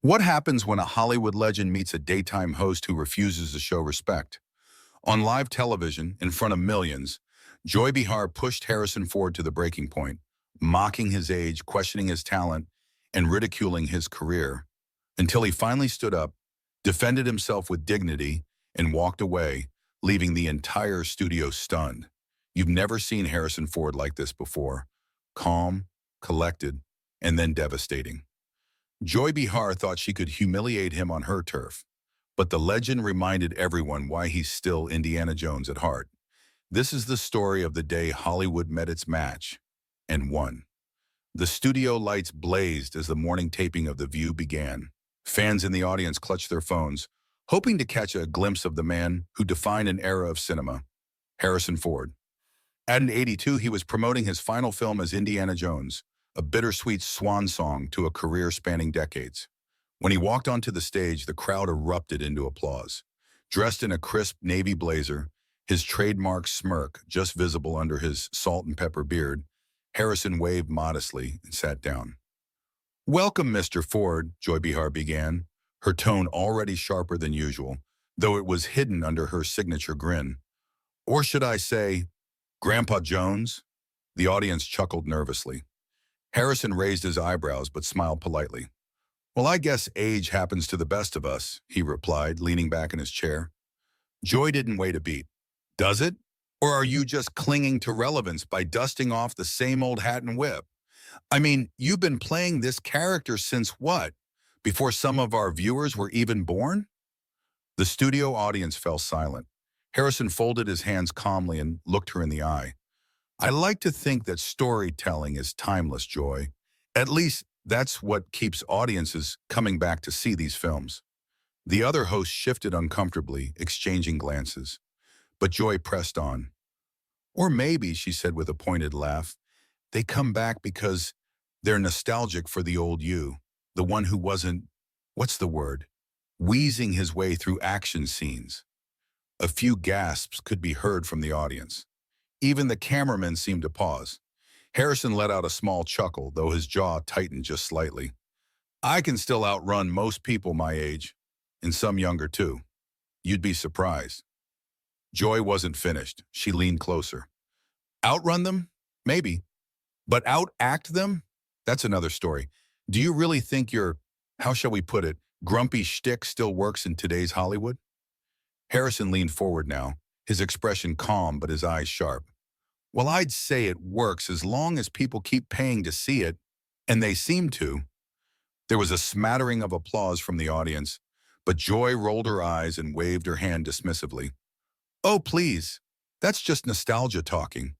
What happens when a Hollywood legend meets a daytime host who refuses to show respect? On live television, in front of millions, Joy Behar pushed Harrison Ford to the breaking point, mocking his age, questioning his talent, and ridiculing his career, until he finally stood up, defended himself with dignity, and walked away, leaving the entire studio stunned. You've never seen Harrison Ford like this before. Calm, collected, and then devastating. Joy Behar thought she could humiliate him on her turf, but the legend reminded everyone why he's still Indiana Jones at heart. This is the story of the day Hollywood met its match and won. The studio lights blazed as the morning taping of The View began. Fans in the audience clutched their phones, hoping to catch a glimpse of the man who defined an era of cinema, Harrison Ford. At an 82, he was promoting his final film as Indiana Jones, a bittersweet swan song to a career spanning decades. When he walked onto the stage, the crowd erupted into applause. Dressed in a crisp navy blazer, his trademark smirk just visible under his salt and pepper beard, Harrison waved modestly and sat down. "Welcome, Mr. Ford," Joy Behar began, her tone already sharper than usual, though it was hidden under her signature grin. "Or should I say, Grandpa Jones?" The audience chuckled nervously. Harrison raised his eyebrows but smiled politely. "Well, I guess age happens to the best of us," he replied, leaning back in his chair. Joy didn't wait a beat. "Does it? Or are you just clinging to relevance by dusting off the same old hat and whip? I mean, you've been playing this character since what? Before some of our viewers were even born?" The studio audience fell silent. Harrison folded his hands calmly and looked her in the eye. "I like to think that storytelling is timeless, Joy. At least that's what keeps audiences coming back to see these films." The other hosts shifted uncomfortably, exchanging glances. But Joy pressed on. "Or maybe," she said with a pointed laugh, "they come back because they're nostalgic for the old you, the one who wasn't, what's the word, wheezing his way through action scenes." A few gasps could be heard from the audience. Even the cameramen seemed to pause. Harrison let out a small chuckle, though his jaw tightened just slightly. "I can still outrun most people my age, and some younger too. You'd be surprised." Joy wasn't finished. She leaned closer. "Outrun them? Maybe. But outact them? That's another story. Do you really think your, how shall we put it, grumpy shtick still works in today's Hollywood?" Harrison leaned forward now, his expression calm but his eyes sharp. "Well, I'd say it works as long as people keep paying to see it, and they seem to." There was a smattering of applause from the audience, but Joy rolled her eyes and waved her hand dismissively. "Oh, please, that's just nostalgia talking.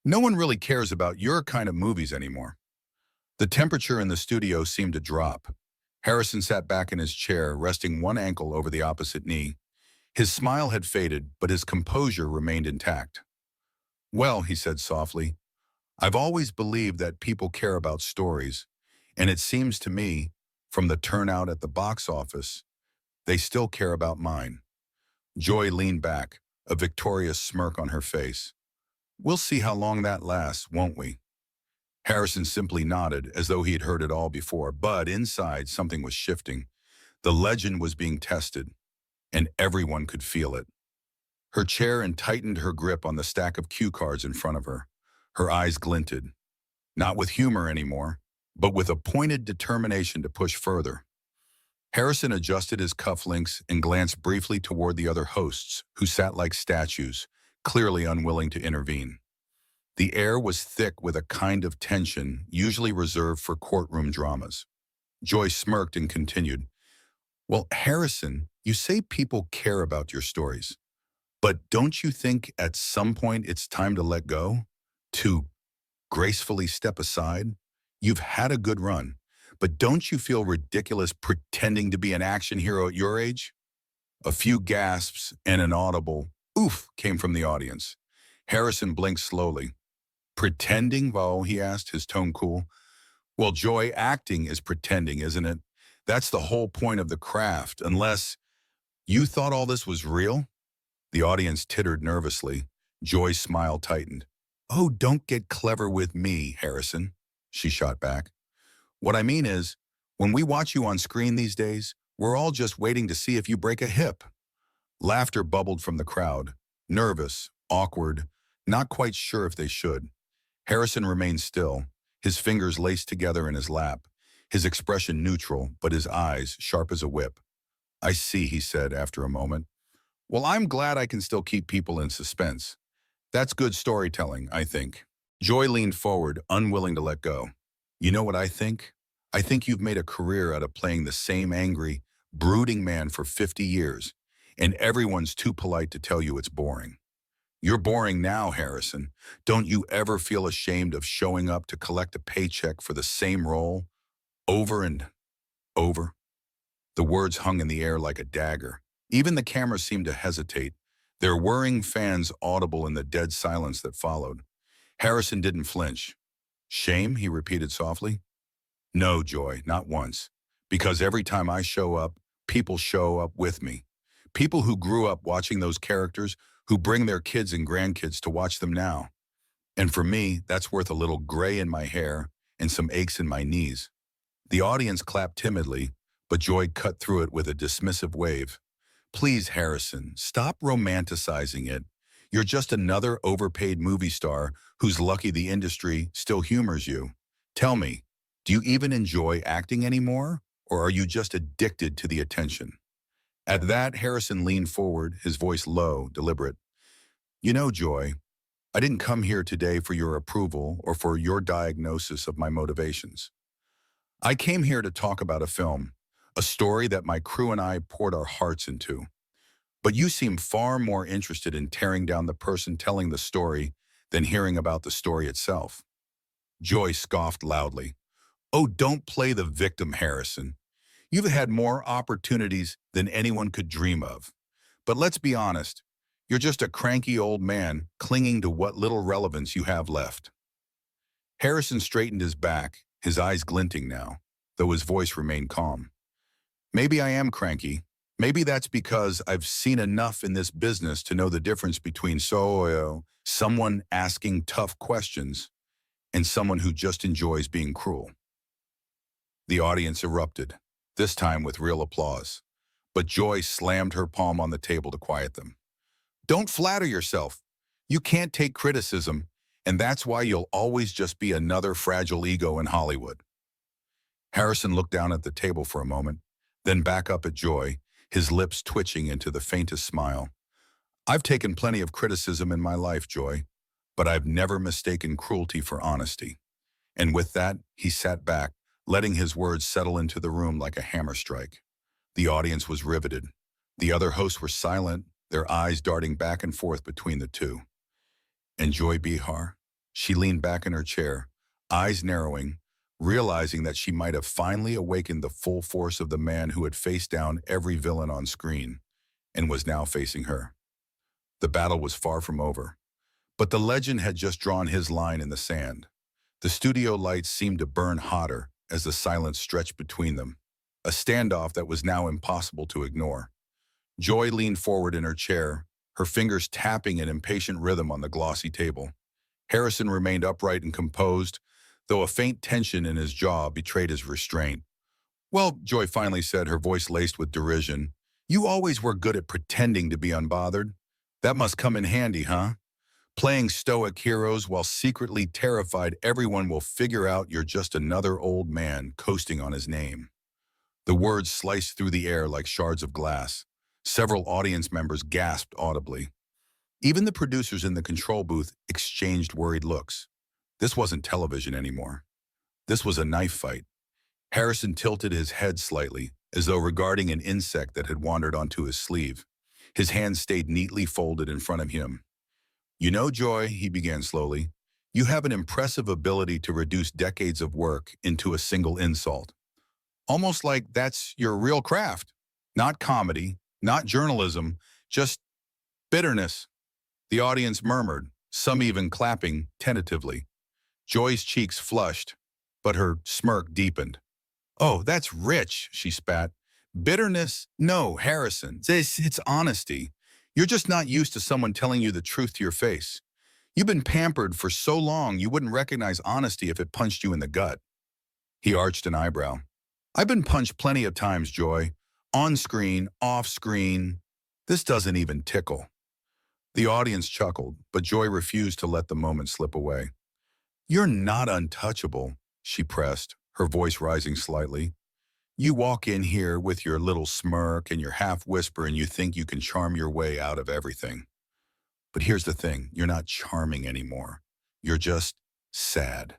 No one really cares about your kind of movies anymore." The temperature in the studio seemed to drop. Harrison sat back in his chair, resting one ankle over the opposite knee. His smile had faded, but his composure remained intact. "Well," he said softly, "I've always believed that people care about stories, and it seems to me, from the turnout at the box office, they still care about mine." Joy leaned back, a victorious smirk on her face. "We'll see how long that lasts, won't we?" Harrison simply nodded, as though he had heard it all before, but inside something was shifting. The legend was being tested, and everyone could feel it. Her chair tightened her grip on the stack of cue cards in front of her. Her eyes glinted, not with humor anymore, but with a pointed determination to push further. Harrison adjusted his cufflinks and glanced briefly toward the other hosts, who sat like statues, clearly unwilling to intervene. The air was thick with a kind of tension usually reserved for courtroom dramas. Joy smirked and continued, "Well, Harrison, you say people care about your stories. But don't you think at some point it's time to let go? To gracefully step aside? You've had a good run, but don't you feel ridiculous pretending to be an action hero at your age?" A few gasps and an audible "oof" came from the audience. Harrison blinked slowly. "Pretending, Vo?" he asked, his tone cool. "Well, Joy, acting is pretending, isn't it? That's the whole point of the craft, unless you thought all this was real?" The audience tittered nervously. Joy's smile tightened. "Oh, don't get clever with me, Harrison," she shot back. "What I mean is, When we watch you on screen these days, we're all just waiting to see if you break a hip. Laughter bubbled from the crowd, nervous, awkward, not quite sure if they should. Harrison remained still, his fingers laced together in his lap, his expression neutral, but his eyes sharp as a whip. I see, he said after a moment. Well, I'm glad I can still keep people in suspense. That's good storytelling, I think. Joy leaned forward, unwilling to let go. You know what I think? I think you've made a career out of playing the same angry, brooding man for 50 years, and everyone's too polite to tell you it's boring. You're boring now, Harrison. Don't you ever feel ashamed of showing up to collect a paycheck for the same role, over and over? The words hung in the air like a dagger. Even the camera seemed to hesitate, their whirring fans audible in the dead silence that followed. Harrison didn't flinch. Shame, he repeated softly. No, Joy, not once. Because every time I show up, people show up with me. People who grew up watching those characters, who bring their kids and grandkids to watch them now. And for me, that's worth a little gray in my hair and some aches in my knees. The audience clapped timidly, but Joy cut through it with a dismissive wave. Please, Harrison, stop romanticizing it. You're just another overpaid movie star who's lucky the industry still humors you. Tell me, do you even enjoy acting anymore, or are you just addicted to the attention? At that, Harrison leaned forward, his voice low, deliberate. You know, Joy, I didn't come here today for your approval or for your diagnosis of my motivations. I came here to talk about a film, a story that my crew and I poured our hearts into. But you seem far more interested in tearing down the person telling the story than hearing about the story itself. Joy scoffed loudly. Oh, don't play the victim, Harrison. You've had more opportunities than anyone could dream of. But let's be honest, you're just a cranky old man clinging to what little relevance you have left. Harrison straightened his back, his eyes glinting now, though his voice remained calm. Maybe I am cranky. Maybe that's because I've seen enough in this business to know the difference between someone asking tough questions and someone who just enjoys being cruel. The audience erupted, this time with real applause. But Joy slammed her palm on the table to quiet them. Don't flatter yourself. You can't take criticism, and that's why you'll always just be another fragile ego in Hollywood. Harrison looked down at the table for a moment, then back up at Joy, his lips twitching into the faintest smile. I've taken plenty of criticism in my life, Joy, but I've never mistaken cruelty for honesty. And with that, he sat back, letting his words settle into the room like a hammer strike. The audience was riveted. The other hosts were silent, their eyes darting back and forth between the two. And Joy Behar? She leaned back in her chair, eyes narrowing, realizing that she might have finally awakened the full force of the man who had faced down every villain on screen and was now facing her. The battle was far from over, but the legend had just drawn his line in the sand. The studio lights seemed to burn hotter as the silence stretched between them, a standoff that was now impossible to ignore. Joy leaned forward in her chair, her fingers tapping in impatient rhythm on the glossy table. Harrison remained upright and composed, though a faint tension in his jaw betrayed his restraint. Well, Joy finally said, her voice laced with derision, you always were good at pretending to be unbothered. That must come in handy, huh? Playing stoic heroes while secretly terrified everyone will figure out you're just another old man coasting on his name. The words sliced through the air like shards of glass. Several audience members gasped audibly. Even the producers in the control booth exchanged worried looks. This wasn't television anymore. This was a knife fight. Harrison tilted his head slightly, as though regarding an insect that had wandered onto his sleeve. His hands stayed neatly folded in front of him. You know, Joy, he began slowly, you have an impressive ability to reduce decades of work into a single insult. Almost like that's your real craft. Not comedy, not journalism, just bitterness. The audience murmured, some even clapping tentatively. Joy's cheeks flushed, but her smirk deepened. Oh, that's rich, she spat. Bitterness? No, Harrison. It's honesty. You're just not used to someone telling you the truth to your face. You've been pampered for so long you wouldn't recognize honesty if it punched you in the gut. He arched an eyebrow. I've been punched plenty of times, Joy. On screen, off screen. This doesn't even tickle. The audience chuckled, but Joy refused to let the moment slip away. You're not untouchable, she pressed, her voice rising slightly. You walk in here with your little smirk and your half whisper and you think you can charm your way out of everything. But here's the thing, you're not charming anymore. You're just sad.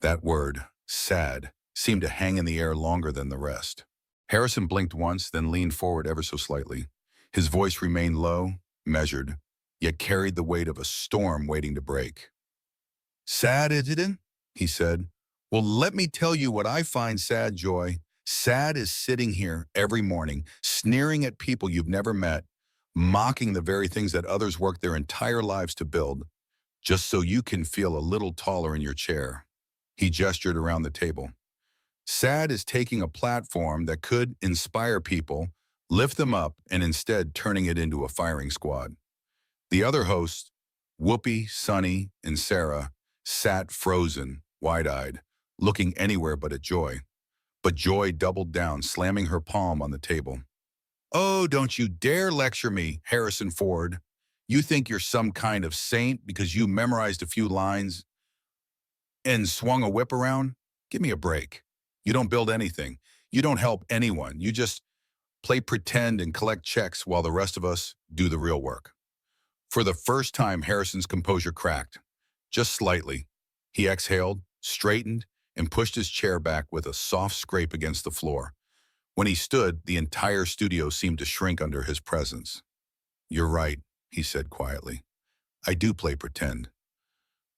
That word, sad, seemed to hang in the air longer than the rest. Harrison blinked once, then leaned forward ever so slightly. His voice remained low, measured, yet carried the weight of a storm waiting to break. Sad, isn't it? He said. Well, let me tell you what I find sad, Joy. Sad is sitting here every morning, sneering at people you've never met, mocking the very things that others work their entire lives to build, just so you can feel a little taller in your chair. He gestured around the table. Sad is taking a platform that could inspire people, lift them up, and instead turning it into a firing squad. The other hosts, Whoopi, Sunny, and Sarah, sat frozen, wide-eyed, looking anywhere but at Joy. But Joy doubled down, slamming her palm on the table. Oh, don't you dare lecture me, Harrison Ford. You think you're some kind of saint because you memorized a few lines and swung a whip around? Give me a break. You don't build anything. You don't help anyone. You just play pretend and collect checks while the rest of us do the real work. For the first time, Harrison's composure cracked. Just slightly. He exhaled, straightened, and pushed his chair back with a soft scrape against the floor. When he stood, the entire studio seemed to shrink under his presence. You're right, he said quietly. I do play pretend.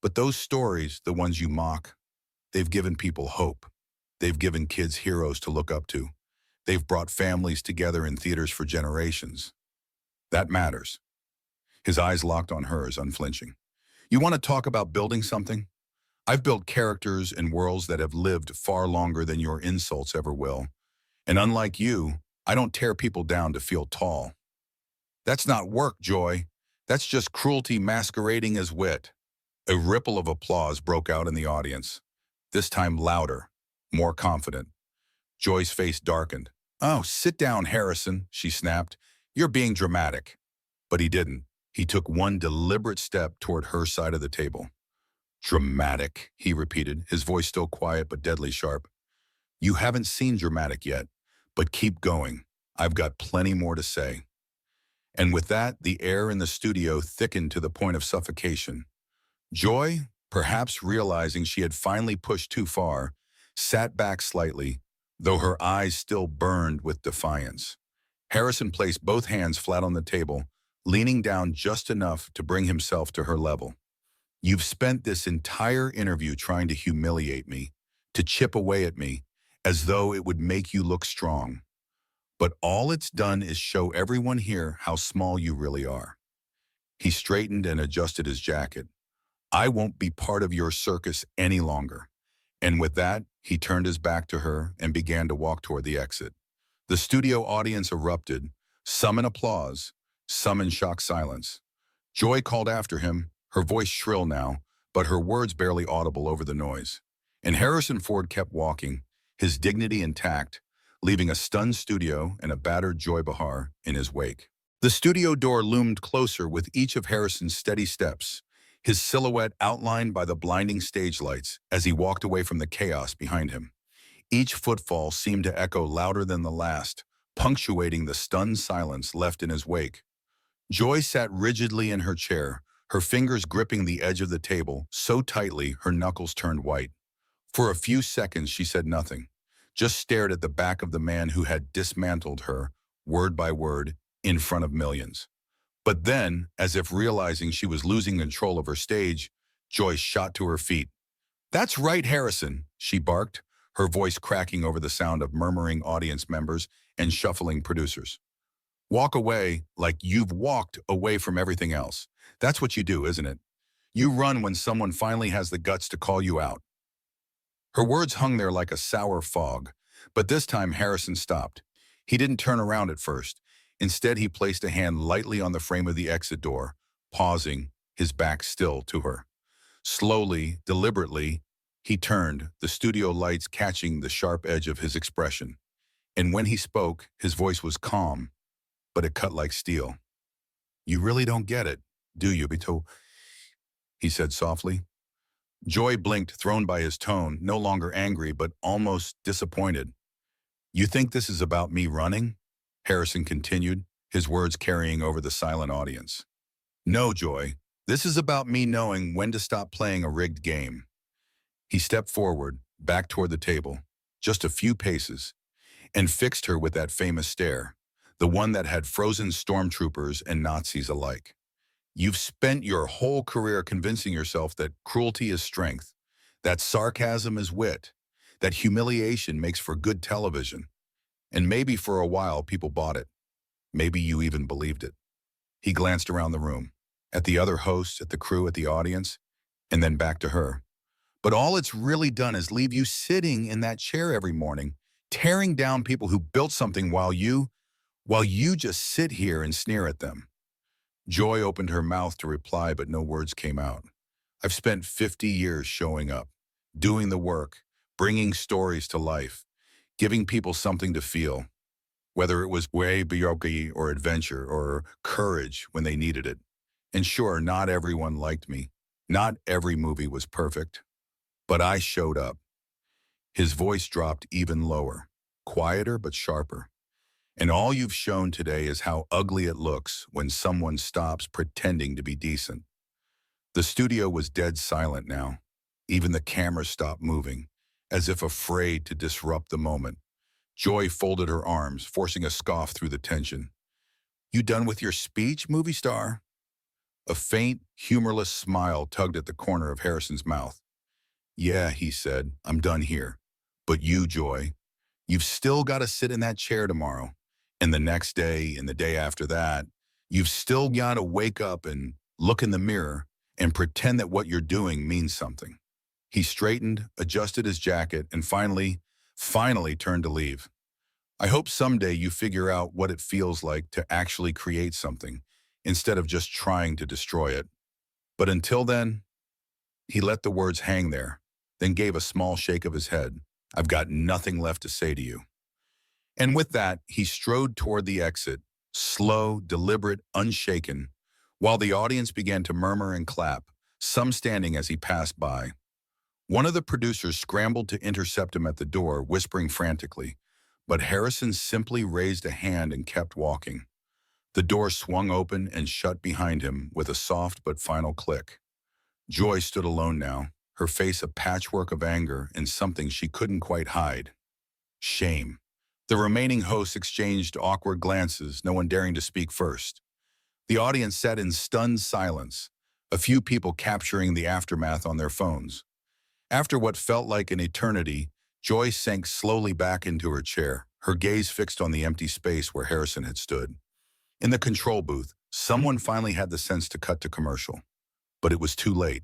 But those stories, the ones you mock, they've given people hope. They've given kids heroes to look up to. They've brought families together in theaters for generations. That matters. His eyes locked on hers, unflinching. You want to talk about building something? I've built characters and worlds that have lived far longer than your insults ever will. And unlike you, I don't tear people down to feel tall. That's not work, Joy. That's just cruelty masquerading as wit. A ripple of applause broke out in the audience, this time louder, more confident. Joy's face darkened. Oh, sit down, Harrison, she snapped. You're being dramatic. But he didn't. He took one deliberate step toward her side of the table. Dramatic, he repeated, his voice still quiet but deadly sharp. You haven't seen dramatic yet, but keep going. I've got plenty more to say. And with that, the air in the studio thickened to the point of suffocation. Joy, perhaps realizing she had finally pushed too far, sat back slightly, though her eyes still burned with defiance. Harrison placed both hands flat on the table, leaning down just enough to bring himself to her level. You've spent this entire interview trying to humiliate me, to chip away at me, as though it would make you look strong. But all it's done is show everyone here how small you really are. He straightened and adjusted his jacket. I won't be part of your circus any longer. And with that, he turned his back to her and began to walk toward the exit. The studio audience erupted, some in applause, some in shocked silence. Joy called after him, her voice shrill now, but her words barely audible over the noise. And Harrison Ford kept walking, his dignity intact, leaving a stunned studio and a battered Joy Behar in his wake. The studio door loomed closer with each of Harrison's steady steps, his silhouette outlined by the blinding stage lights as he walked away from the chaos behind him. Each footfall seemed to echo louder than the last, punctuating the stunned silence left in his wake. Joy sat rigidly in her chair, her fingers gripping the edge of the table so tightly her knuckles turned white. For a few seconds she said nothing, just stared at the back of the man who had dismantled her, word by word, in front of millions. But then, as if realizing she was losing control of her stage, Joy shot to her feet. That's right, Harrison, she barked, her voice cracking over the sound of murmuring audience members and shuffling producers. Walk away like you've walked away from everything else. That's what you do, isn't it? You run when someone finally has the guts to call you out. Her words hung there like a sour fog, but this time Harrison stopped. He didn't turn around at first. Instead, he placed a hand lightly on the frame of the exit door, pausing, his back still to her. Slowly, deliberately, He turned, the studio lights catching the sharp edge of his expression. And when he spoke, his voice was calm, but it cut like steel. "You really don't get it, do you, Bito?" he said softly. Joy blinked, thrown by his tone, no longer angry, but almost disappointed. "You think this is about me running?" Harrison continued, his words carrying over the silent audience. "No, Joy. This is about me knowing when to stop playing a rigged game." He stepped forward, back toward the table, just a few paces, and fixed her with that famous stare, the one that had frozen stormtroopers and Nazis alike. "You've spent your whole career convincing yourself that cruelty is strength, that sarcasm is wit, that humiliation makes for good television. And maybe for a while people bought it. Maybe you even believed it." He glanced around the room, at the other hosts, at the crew, at the audience, and then back to her. "But all it's really done is leave you sitting in that chair every morning, tearing down people who built something while you just sit here and sneer at them." Joy opened her mouth to reply, but no words came out. "I've spent 50 years showing up, doing the work, bringing stories to life, giving people something to feel, whether it was way biyogi or adventure or courage when they needed it. And sure, not everyone liked me. Not every movie was perfect. But I showed up." His voice dropped even lower, quieter but sharper. "And all you've shown today is how ugly it looks when someone stops pretending to be decent." The studio was dead silent now. Even the cameras stopped moving, as if afraid to disrupt the moment. Joy folded her arms, forcing a scoff through the tension. "You done with your speech, movie star?" A faint, humorless smile tugged at the corner of Harrison's mouth. "Yeah," he said, "I'm done here. But you, Joy, you've still got to sit in that chair tomorrow. And the next day, and the day after that, you've still got to wake up and look in the mirror and pretend that what you're doing means something." He straightened, adjusted his jacket, and finally turned to leave. "I hope someday you figure out what it feels like to actually create something, instead of just trying to destroy it. But until then," he let the words hang there, then gave a small shake of his head. "I've got nothing left to say to you." And with that, he strode toward the exit, slow, deliberate, unshaken, while the audience began to murmur and clap, some standing as he passed by. One of the producers scrambled to intercept him at the door, whispering frantically, but Harrison simply raised a hand and kept walking. The door swung open and shut behind him with a soft but final click. Joy stood alone now, her face a patchwork of anger and something she couldn't quite hide: shame. The remaining hosts exchanged awkward glances, no one daring to speak first. The audience sat in stunned silence, a few people capturing the aftermath on their phones. After what felt like an eternity, Joy sank slowly back into her chair, her gaze fixed on the empty space where Harrison had stood. In the control booth, someone finally had the sense to cut to commercial. But it was too late.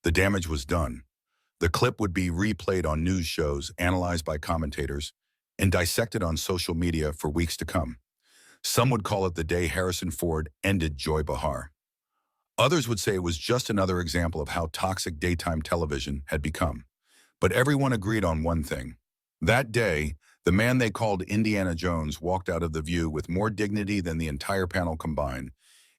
The damage was done. The clip would be replayed on news shows, analyzed by commentators, and dissected on social media for weeks to come. Some would call it the day Harrison Ford ended Joy Behar. Others would say it was just another example of how toxic daytime television had become. But everyone agreed on one thing. That day, the man they called Indiana Jones walked out of the view with more dignity than the entire panel combined,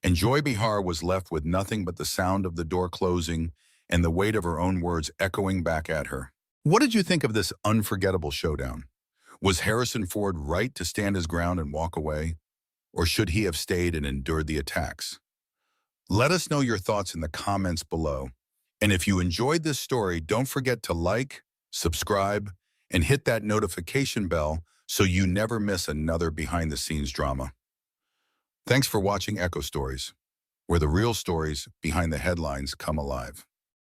and Joy Behar was left with nothing but the sound of the door closing and the weight of her own words echoing back at her. What did you think of this unforgettable showdown? Was Harrison Ford right to stand his ground and walk away? Or should he have stayed and endured the attacks? Let us know your thoughts in the comments below. And if you enjoyed this story, don't forget to like, subscribe, and hit that notification bell so you never miss another behind-the-scenes drama. Thanks for watching Echo Stories, where the real stories behind the headlines come alive.